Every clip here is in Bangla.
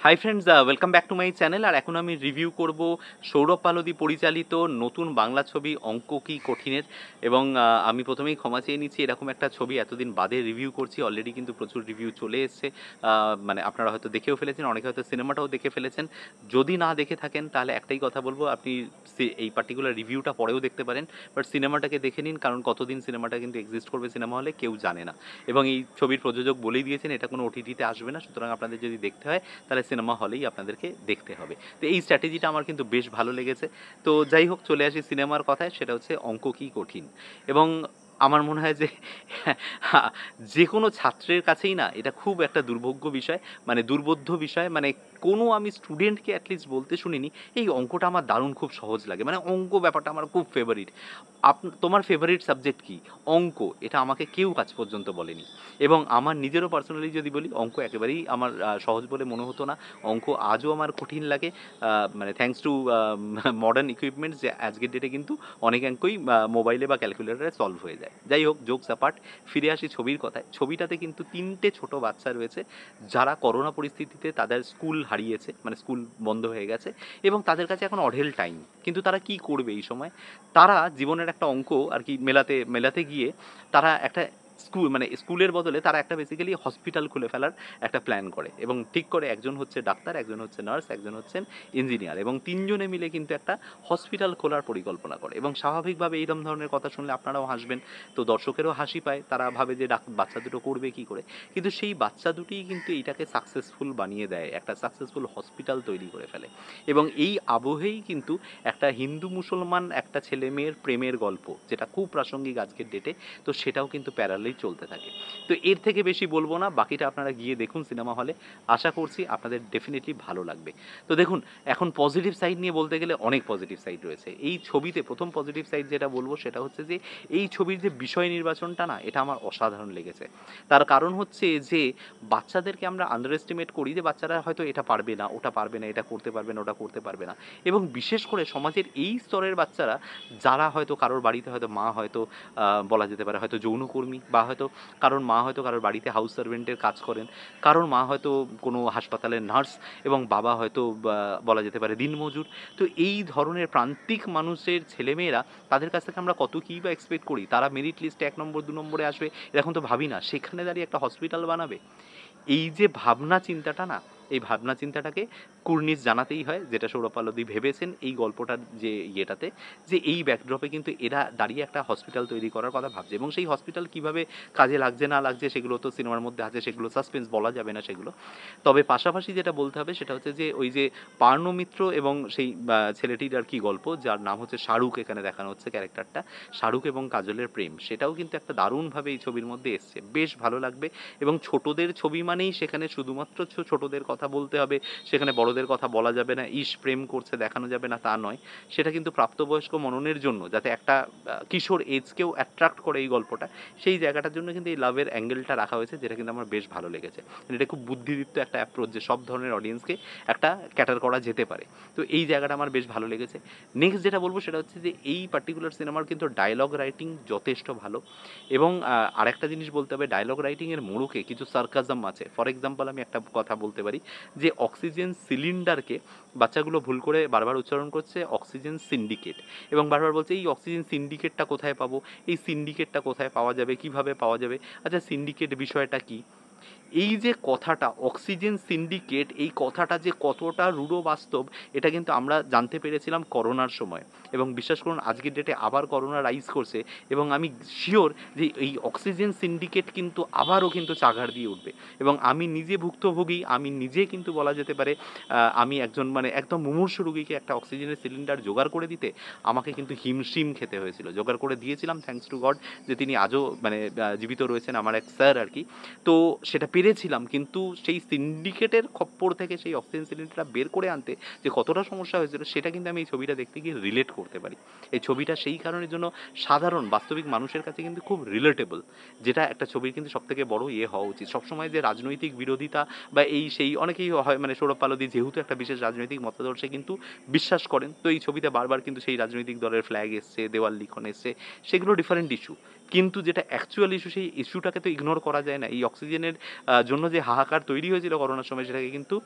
High friends, welcome back to my channel. আর এখন আমি রিভিউ করব সৌরভ পালোদি পরিচালিত নতুন বাংলা ছবি অঙ্ক কি কঠিনের। এবং আমি প্রথমেই ক্ষমা চেয়ে নিচ্ছি, এরকম একটা ছবি এতদিন বাদে রিভিউ করছি। অলরেডি কিন্তু প্রচুর রিভিউ চলে এসছে, মানে আপনারা হয়তো দেখেও ফেলেছেন, অনেকে হয়তো সিনেমাটাও দেখে ফেলেছেন। যদি না দেখে থাকেন তাহলে একটাই কথা বলবো, আপনি এই পার্টিকুলার রিভিউটা পরেও দেখতে পারেন, বাট সিনেমাটাকে দেখে নিন, কারণ কতদিন সিনেমাটা কিন্তু এক্সিস্ট করবে সিনেমা হলে কেউ জানে না। এবং এই ছবির প্রযোজক বলেই দিয়েছেন এটা কোনো ওটিটিতে আসবে না, সুতরাং আপনাদের যদি দেখতে হয় তাহলে সিনেমা হলেই আপনাদেরকে দেখতে হবে। তো এই স্ট্র্যাটেজিটা আমার কিন্তু বেশ ভালো লেগেছে। তো যাই হোক, চলে আসি সিনেমার কথায়, সেটা হচ্ছে অঙ্ক কি কঠিন। এবং আমার মনে হয় যে যে কোনো ছাত্রের কাছেই না এটা খুব একটা দুর্ভোগ্য বিষয়, মানে দুর্বোধ্য বিষয়। মানে কোনো আমি স্টুডেন্টকে অ্যাটলিস্ট বলতে শুনিনি এই অঙ্কটা আমার দারুণ খুব সহজ লাগে, মানে অঙ্ক ব্যাপারটা আমার খুব ফেভারিট। তোমার ফেভারিট সাবজেক্ট কি? অঙ্ক। এটা আমাকে কেউ আজ পর্যন্ত বলেনি। এবং আমার নিজেরও পার্সোনালি যদি বলি, অঙ্ক একেবারেই আমার সহজ বলে মনে হতো না। অঙ্ক আজও আমার কঠিন লাগে। মানে থ্যাঙ্কস টু মডার্ন ইকুইপমেন্টস, যে আজকের ডেটে কিন্তু অনেক অঙ্কই মোবাইলে বা ক্যালকুলেটরে সলভ হয়ে যায়। যাই হোক, জোকস অ্যাপার্ট, ফিরে আসি ছবির কথায়। ছবিটাতে কিন্তু ৩টে ছোট বাচ্চা রয়েছে যারা করোনা পরিস্থিতিতে তাদের স্কুল হারিয়েছে, মানে স্কুল বন্ধ হয়ে গেছে এবং তাদের কাছে এখন অঢেল টাইম। কিন্তু তারা কি করবে এই সময়? তারা জীবনের একটা অঙ্ক আর কি মেলাতে মেলাতে গিয়ে তারা একটা মানে স্কুলের বদলে তারা একটা বেসিক্যালি হসপিটাল খুলে ফেলার একটা প্ল্যান করে এবং ঠিক করে, একজন হচ্ছে ডাক্তার, একজন হচ্ছে নার্স, একজন হচ্ছেন ইঞ্জিনিয়ার, এবং তিনজনে মিলে কিন্তু একটা হসপিটাল খোলার পরিকল্পনা করে। এবং স্বাভাবিকভাবে এইরকম ধরনের কথা শুনলে আপনারাও হাসবেন, তো দর্শকেরও হাসি পায়, তারা ভাবে যে বাচ্চা দুটো করবে কি করে। কিন্তু সেই বাচ্চা দুটিই কিন্তু এইটাকে সাকসেসফুল বানিয়ে দেয়, একটা সাকসেসফুল হসপিটাল তৈরি করে ফেলে। এবং এই আবহেই কিন্তু একটা হিন্দু মুসলমান একটা ছেলে মেয়ের প্রেমের গল্প, যেটা খুব প্রাসঙ্গিক আজকের ডেটে, তো সেটাও কিন্তু প্যারালেই চলতে থাকে। তো এর থেকে বেশি বলবো না, বাকিটা আপনারা গিয়ে দেখুন সিনেমা হলে। আশা করছি আপনাদের ডেফিনেটলি ভালো লাগবে। তো দেখুন, এখন পজিটিভ সাইড নিয়ে বলতে গেলে অনেক পজিটিভ সাইড রয়েছে এই ছবিতে। প্রথম পজিটিভ সাইড যেটা বলবো সেটা হচ্ছে যে এই ছবির যে বিষয় নির্বাচনটা না, এটা আমার অসাধারণ লেগেছে। তার কারণ হচ্ছে যে বাচ্চাদেরকে আমরা আন্ডার এস্টিমেট করি যে বাচ্চারা হয়তো এটা পারবে না, ওটা পারবে না, এটা করতে পারবে না, ওটা করতে পারবে না। এবং বিশেষ করে সমাজের এই স্তরের বাচ্চারা, যারা হয়তো কারোর বাড়িতে হয়তো মা হয়তো বলা যেতে পারে হয়তো যৌনকর্মী, বা হয়তো কারোর মা হয়তো কারোর বাড়িতে হাউস সার্ভেন্টের কাজ করেন, কারোর মা হয়তো কোনো হাসপাতালের নার্স, এবং বাবা হয়তো বলা যেতে পারে দিনমজুর। তো এই ধরনের প্রান্তিক মানুষের ছেলেমেয়েরা, তাদের কাছ থেকে আমরা কত কী বা এক্সপেক্ট করি। তারা মেরিট লিস্টে 1 নম্বর 2 নম্বরে আসবে এরকম তো ভাবি না, সেখানে দাঁড়িয়ে একটা হসপিটাল বানাবে। এই যে ভাবনা চিন্তাটা না, এই ভাবনা চিন্তাটাকে কুর্নিশ জানাতেই হয়, যেটা সৌরভ পাল্লবী ভেবেছেন এই গল্পটার যে ইয়েটাতে, যে এই ব্যাকড্রপে কিন্তু এরা দাঁড়িয়ে একটা হসপিটাল তৈরি করার কথা ভাবছে। এবং সেই হসপিটাল কিভাবে কাজে লাগছে না লাগছে সেগুলো তো সিনেমার মধ্যে আছে, সেগুলো সাসপেন্স, বলা যাবে না সেগুলো। তবে পাশাপাশি যেটা বলতে হবে সেটা হচ্ছে যে ওই যে পার্নো মিত্র এবং সেই ছেলেটির আর কি গল্প, যার নাম হচ্ছে শাহরুখ, এখানে দেখানো হচ্ছে ক্যারেক্টারটা, শাহরুখ এবং কাজলের প্রেম, সেটাও কিন্তু একটা দারুণভাবে এই ছবির মধ্যে এসছে, বেশ ভালো লাগবে। এবং ছোটদের ছবি মানেই সেখানে শুধুমাত্র ছোটদের কথা বলতে হবে, সেখানে বড়দের কথা বলা যাবে না, ইস প্রেম করছে দেখানো যাবে না, তা নয়। সেটা কিন্তু প্রাপ্তবয়স্ক মননের জন্য, যাতে একটা কিশোর এজকেও অ্যাট্রাক্ট করে এই গল্পটা, সেই জায়গাটার জন্য কিন্তু এই লাভের অ্যাঙ্গেলটা রাখা হয়েছে, যেটা কিন্তু আমার বেশ ভালো লেগেছে। এটা খুব বুদ্ধিদীপ্ত একটা অ্যাপ্রোচ, যে সব ধরনের অডিয়েন্সকে একটা ক্যাটার করা যেতে পারে। তো এই জায়গাটা আমার বেশ ভালো লেগেছে। নেক্সট যেটা বলবো সেটা হচ্ছে যে এই পার্টিকুলার সিনেমার কিন্তু ডায়লগ রাইটিং যথেষ্ট ভালো। এবং আরেকটা জিনিস বলতে হবে, ডায়লগ রাইটিংয়ের মোড়কে কিছু সার্কাজম আছে। ফর এক্সাম্পল আমি একটা কথা বলতে পারি, যে অক্সিজেন সিলিন্ডারকে বাচ্চাগুলো ভুল করে বারবার উচ্চারণ করছে অক্সিজেন সিন্ডিকেট, এবং বারবার বলছে এই অক্সিজেন সিন্ডিকেটটা কোথায় পাবো, এই সিন্ডিকেটটা কোথায় পাওয়া যাবে, কিভাবে পাওয়া যাবে, আচ্ছা সিন্ডিকেট বিষয়টা কী। এই যে কথাটা অক্সিজেন সিন্ডিকেট, এই কথাটা যে কতটা রূঢ় বাস্তব, এটা কিন্তু আমরা জানতে পেরেছিলাম করোনার সময়। এবং বিশ্বাস করুন আজকের ডেটে আবার করোনা রাইজ করছে, এবং আমি শিওর যে এই অক্সিজেন সিন্ডিকেট কিন্তু আবারও কিন্তু চাগার দিয়ে উঠবে। এবং আমি নিজে ভুক্তভোগী, আমি নিজে কিন্তু বলা যেতে পারে আমি একজন মানে একদম মুমূর্ষু রুগীকে একটা অক্সিজেনের সিলিন্ডার জোগাড় করে দিতে আমাকে কিন্তু হিমশিম খেতে হয়েছিল। জোগাড় করে দিয়েছিলাম, থ্যাঙ্কস টু গড, যে তিনি আজও মানে জীবিত রয়েছেন, আমার এক স্যার আর কি। তো সেটা পেরেছিলাম, কিন্তু সেই সিন্ডিকেটের খপ্পর থেকে সেই অক্সিজেন সিলিন্ডারটা বের করে আনতে যে কতটা সমস্যা হয়েছিল, সেটা কিন্তু আমি এই ছবিটা দেখতে গিয়ে রিলেট করতে পারি। এই ছবিটা সেই কারণের জন্য সাধারণ বাস্তবিক মানুষের কাছে কিন্তু খুব রিলেটেবল, যেটা একটা ছবির কিন্তু সবথেকে বড় হওয়া উচিত। সবসময় যে রাজনৈতিক বিরোধিতা বা এই সেই অনেকেই হয়, মানে সৌরভ পালোদি যেহেতু একটা বিশেষ রাজনৈতিক মতাদর্শে কিন্তু বিশ্বাস করেন, তো এই ছবিতে বারবার কিন্তু সেই রাজনৈতিক দলের ফ্ল্যাগ এসছে, দেওয়াল লিখন এসছে, সেগুলো ডিফারেন্ট ইস্যু। কিন্তু যেটা অ্যাকচুয়াল ইস্যু, সেই ইস্যুটাকে তো ইগনোর করা যায় না। এই অক্সিজেনের জন্য যে হাহাকার তৈরি হয়েছিল করোনার সময়, সেটাকে কিন্তু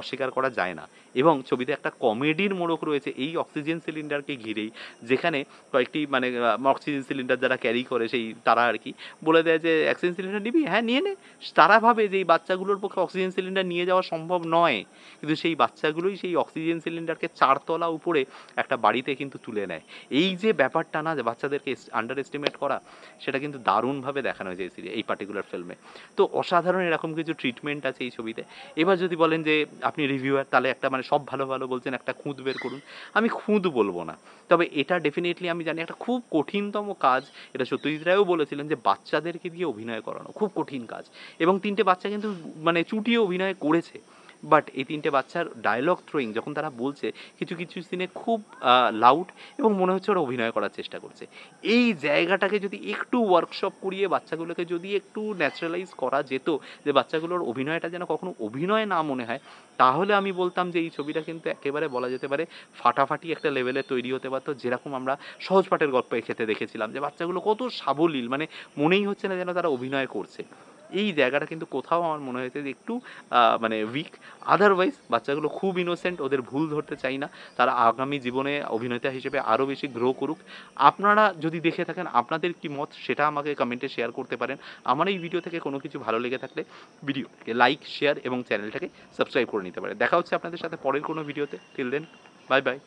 অস্বীকার করা যায় না। এবং ছবিতে একটা কমেডির মোড়ক রয়েছে এই অক্সিজেন সিলিন্ডারকে ঘিরেই, যেখানে কয়েকটি মানে অক্সিজেন সিলিন্ডার যারা ক্যারি করে সেই তারা আর কি বলে দেয় যে, "অক্সিজেন সিলিন্ডার নিবি? হ্যাঁ, নিয়ে নে।" তারা ভাবে যে এই বাচ্চাগুলোর পক্ষে অক্সিজেন সিলিন্ডার নিয়ে যাওয়া সম্ভব নয়। কিন্তু সেই বাচ্চাগুলোই সেই অক্সিজেন সিলিন্ডারকে ৪ তলা উপরে একটা বাড়িতে কিন্তু তুলে নেয়। এই যে ব্যাপারটা না, যে বাচ্চাদেরকে আন্ডার এস্টিমেট করা, সেটা কিন্তু দারুণভাবে দেখানো হয়েছে এই পার্টিকুলার ফিল্মে। তো অসাধারণ এরকম কিছু ট্রিটমেন্ট আছে এই ছবিতে। এবার যদি বলেন যে আপনি রিভিউয়ার, তাহলে একটা মানে সব ভালো, ভালো বলছেন, একটা খুঁত বের করুন। আমি খুঁত বলব না। তবে এটা ডেফিনিটলি আমি জানি একটা খুব কঠিনতম কাজ। এটা সত্যজিৎ রায়ও বলেছিলেন যে বাচ্চাদেরকে দিয়ে অভিনয় করানো খুব কঠিন কাজ। এবং ৩ টে বাচ্চা কিন্তু মানে চুটিয়ে অভিনয় করেছে। বাট এই ৩ টে বাচ্চার ডায়ালগ থ্রোয়িং যখন তারা বলছে, কিছু, কিছু সিনে খুব লাউড এবং মনে হচ্ছে ওরা অভিনয় করার চেষ্টা করছে। এই জায়গাটাকে যদি একটু ওয়ার্কশপ করিয়ে বাচ্চাগুলোকে যদি একটু ন্যাচারালাইজ করা যেত, যে বাচ্চাগুলোর অভিনয়টা যেন কখনো অভিনয় না মনে হয়, তাহলে আমি বলতাম যে এই ছবিটা কিন্তু একেবারে বলা যেতে পারে ফাটাফাটি একটা লেভেলে তৈরি হতে পারত। যেরকম আমরা সহজ পাঠের গল্পের ক্ষেত্রে দেখেছিলাম যে বাচ্চাগুলো কত সাবলীল, মানে মনেই হচ্ছে না যেন তারা অভিনয় করছে। এই জায়গাটা কিন্তু কোথাও আমার মনে হয়েছে যে একটু মানে উইক। আদারওয়াইজ বাচ্চাগুলো খুব ইনোসেন্ট, ওদের ভুল ধরতে চাই না। তারা আগামী জীবনে অভিনেতা হিসেবে আরও বেশি গ্রো করুক। আপনারা যদি দেখে থাকেন, আপনাদের কি মত সেটা আমাকে কমেন্টে শেয়ার করতে পারেন। আমার এই ভিডিও থেকে কোনো কিছু ভালো লেগে থাকলে ভিডিওটাকে লাইক, শেয়ার এবং চ্যানেলটাকে সাবস্ক্রাইব করে নিতে পারেন। দেখা হচ্ছে আপনাদের সাথে পরের কোনো ভিডিওতে। Till then, bye by.